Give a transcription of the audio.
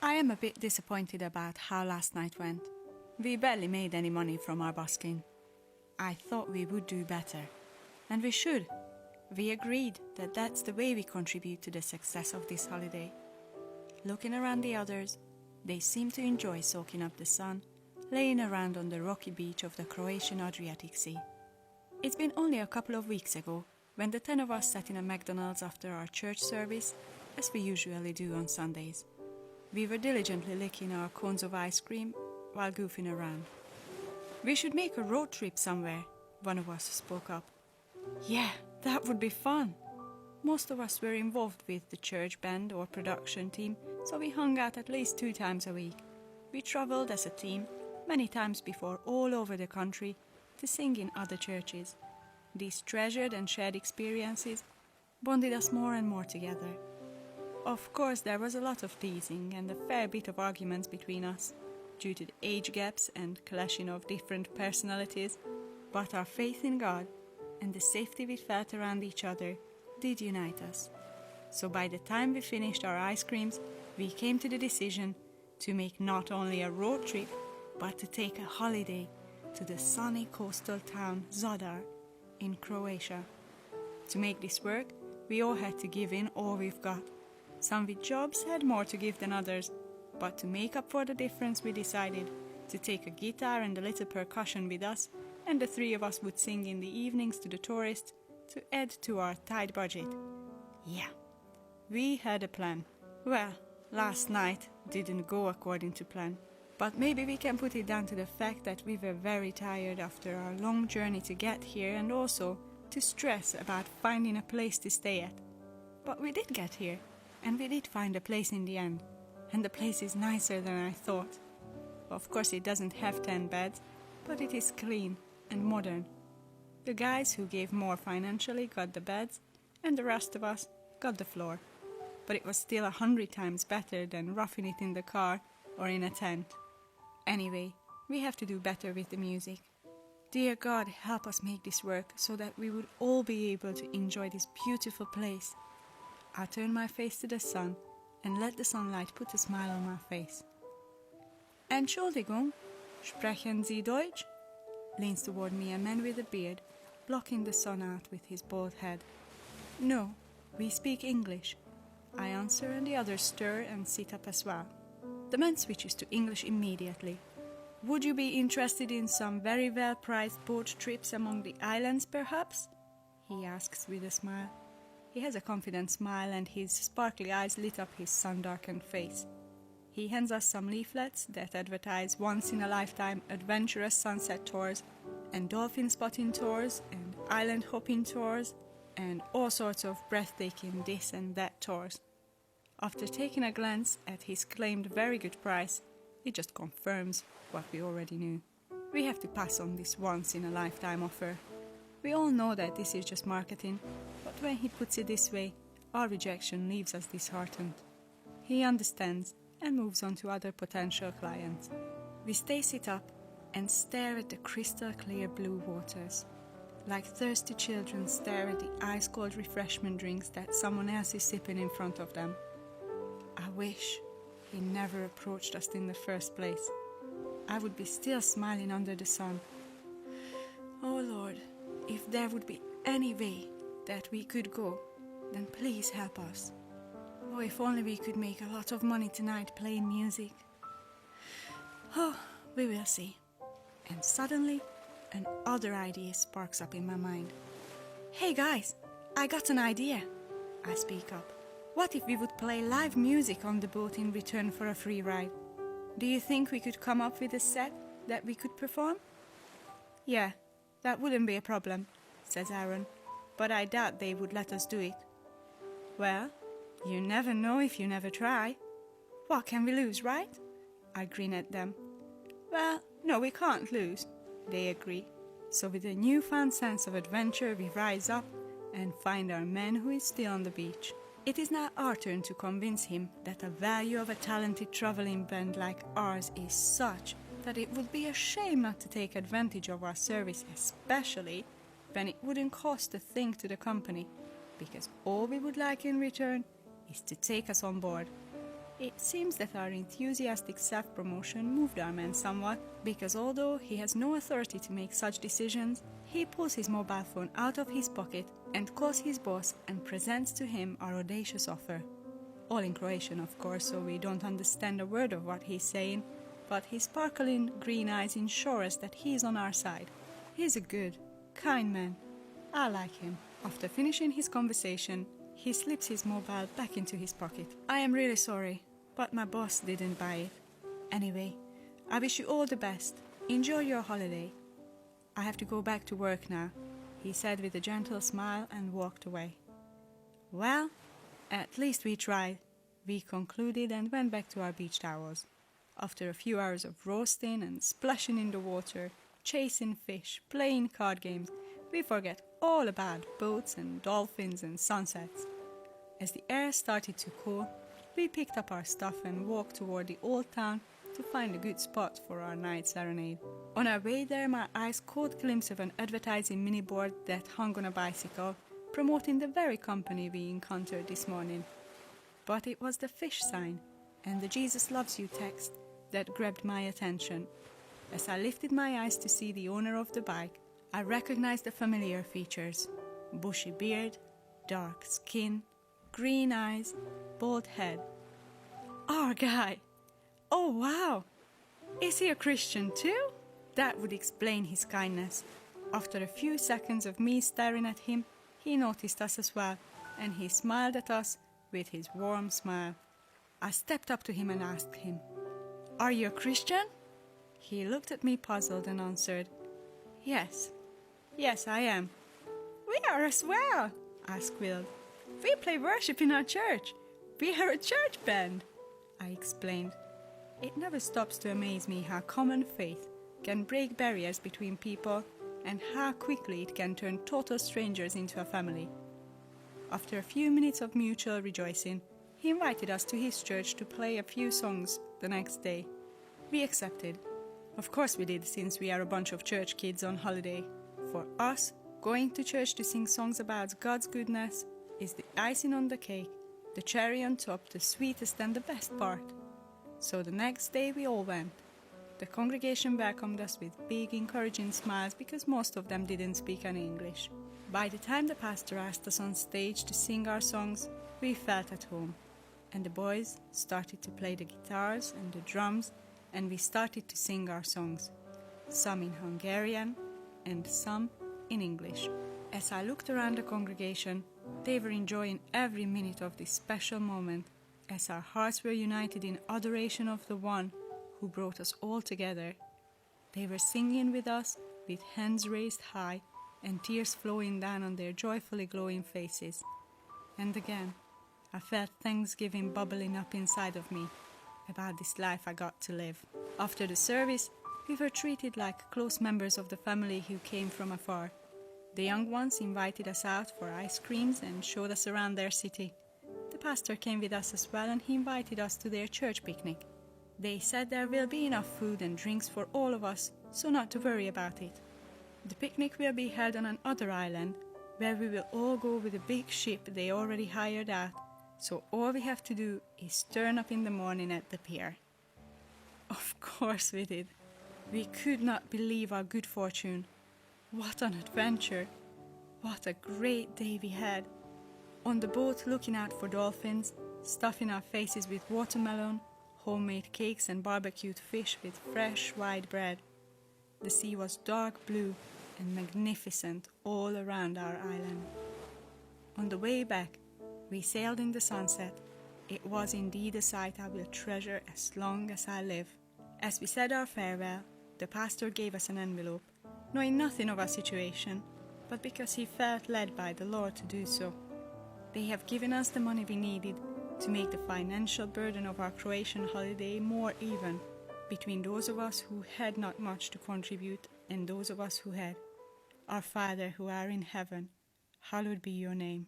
I am a bit disappointed about how last night went. We barely made any money from our busking. I thought we would do better. And we should. We agreed that that's the way we contribute to the success of this holiday. Looking around the others, they seemed to enjoy soaking up the sun, laying around on the rocky beach of the Croatian Adriatic Sea. It's been only a couple of weeks ago when the 10 of us sat in a McDonald's after our church service, as we usually do on Sundays. We were diligently licking our cones of ice cream while goofing around. "We should make a road trip somewhere," one of us spoke up. "Yeah, that would be fun." Most of us were involved with the church band or production team, so we hung out at least 2 times a week. We traveled as a team many times before all over the country to sing in other churches. These treasured and shared experiences bonded us more and more together. Of course, there was a lot of teasing and a fair bit of arguments between us, due to the age gaps and clashing of different personalities, but our faith in God and the safety we felt around each other did unite us. So by the time we finished our ice creams, we came to the decision to make not only a road trip, but to take a holiday to the sunny coastal town Zadar in Croatia. To make this work, we all had to give in all we've got. Some with jobs had more to give than others, but to make up for the difference we decided to take a guitar and a little percussion with us, and the 3 of us would sing in the evenings to the tourists to add to our tight budget. Yeah, we had a plan. Well, last night didn't go according to plan, but maybe we can put it down to the fact that we were very tired after our long journey to get here, and also to stress about finding a place to stay at. But we did get here, and we did find a place in the end, and the place is nicer than I thought. Of course, it doesn't have 10 beds, but it is clean and modern. The guys who gave more financially got the beds, and the rest of us got the floor. But it was still 100 times better than roughing it in the car or in a tent. Anyway, we have to do better with the music. Dear God, help us make this work so that we would all be able to enjoy this beautiful place. I turn my face to the sun and let the sunlight put a smile on my face. "Entschuldigung, sprechen Sie Deutsch?" leans toward me a man with a beard, blocking the sun out with his bald head. "No, we speak English," I answer, and the others stir and sit up as well. The man switches to English immediately. "Would you be interested in some very well-priced boat trips among the islands, perhaps?" he asks with a smile. He has a confident smile, and his sparkly eyes lit up his sun-darkened face. He hands us some leaflets that advertise once-in-a-lifetime adventurous sunset tours, and dolphin spotting tours, and island hopping tours, and all sorts of breathtaking this and that tours. After taking a glance at his claimed very good price, it just confirms what we already knew. We have to pass on this once-in-a-lifetime offer. We all know that this is just marketing, but when he puts it this way, our rejection leaves us disheartened. He understands and moves on to other potential clients. We stay sit up and stare at the crystal-clear blue waters, like thirsty children stare at the ice-cold refreshment drinks that someone else is sipping in front of them. I wish he never approached us in the first place. I would be still smiling under the sun. Oh Lord, if there would be any way that we could go, then please help us. Oh, if only we could make a lot of money tonight playing music. Oh, we will see. And suddenly, another idea sparks up in my mind. "Hey guys, I got an idea," I speak up. "What if we would play live music on the boat in return for a free ride? Do you think we could come up with a set that we could perform?" "Yeah, that wouldn't be a problem," says Aaron, "but I doubt they would let us do it." "Well, you never know if you never try. What can we lose, right?" I grin at them. "Well, no, we can't lose," they agree. So with a newfound sense of adventure, we rise up and find our man who is still on the beach. It is now our turn to convince him that the value of a talented traveling band like ours is such that it would be a shame not to take advantage of our service, especially when it wouldn't cost a thing to the company, because all we would like in return is to take us on board. It seems that our enthusiastic self-promotion moved our man somewhat, because although he has no authority to make such decisions, he pulls his mobile phone out of his pocket and calls his boss and presents to him our audacious offer. All in Croatian, of course, so we don't understand a word of what he's saying, but his sparkling green eyes ensure us that he's on our side. He's a good, kind man. I like him. After finishing his conversation, he slips his mobile back into his pocket. I am really sorry, but my boss didn't buy it. Anyway, I wish you all the best. Enjoy your holiday. I have to go back to work now, he said with a gentle smile and walked away. Well, at least we tried, we concluded and went back to our beach towels. After a few hours of roasting and splashing in the water, chasing fish, playing card games, we forget all about boats and dolphins and sunsets. As the air started to cool, we picked up our stuff and walked toward the old town to find a good spot for our night serenade. On our way there, my eyes caught a glimpse of an advertising mini board that hung on a bicycle, promoting the very company we encountered this morning. But it was the fish sign and the Jesus loves you text that grabbed my attention. As I lifted my eyes to see the owner of the bike, I recognized the familiar features: bushy beard, dark skin, green eyes, bald head. Our guy! Oh wow! Is he a Christian too? That would explain his kindness. After a few seconds of me staring at him, he noticed us as well, and he smiled at us with his warm smile. I stepped up to him and asked him, "Are you a Christian?" He looked at me puzzled and answered, Yes, I am." "We are as well," I squealed. "We play worship in our church. We are a church band," I explained. It never stops to amaze me how common faith can break barriers between people and how quickly it can turn total strangers into a family. After a few minutes of mutual rejoicing, he invited us to his church to play a few songs the next day. We accepted. Of course we did, since we are a bunch of church kids on holiday. For us, going to church to sing songs about God's goodness is the icing on the cake, the cherry on top, the sweetest and the best part. So the next day we all went. The congregation welcomed us with big, encouraging smiles because most of them didn't speak any English. By the time the pastor asked us on stage to sing our songs, we felt at home. And the boys started to play the guitars and the drums, and we started to sing our songs, some in Hungarian and some in English. As I looked around the congregation, they were enjoying every minute of this special moment, as our hearts were united in adoration of the one who brought us all together. They were singing with us, with hands raised high and tears flowing down on their joyfully glowing faces. And again, I felt thanksgiving bubbling up inside of me about this life I got to live. After the service, we were treated like close members of the family who came from afar. The young ones invited us out for ice creams and showed us around their city. The pastor came with us as well, and he invited us to their church picnic. They said there will be enough food and drinks for all of us, so not to worry about it. The picnic will be held on another island, where we will all go with a big ship they already hired out, so all we have to do is turn up in the morning at the pier. Of course we did. We could not believe our good fortune. What an adventure! What a great day we had! On the boat, looking out for dolphins, stuffing our faces with watermelon, homemade cakes and barbecued fish with fresh white bread. The sea was dark blue and magnificent all around our island. On the way back, we sailed in the sunset. It was indeed a sight I will treasure as long as I live. As we said our farewell, the pastor gave us an envelope, knowing nothing of our situation, but because he felt led by the Lord to do so. They have given us the money we needed to make the financial burden of our Croatian holiday more even between those of us who had not much to contribute and those of us who had. Our Father who art in heaven, hallowed be your name.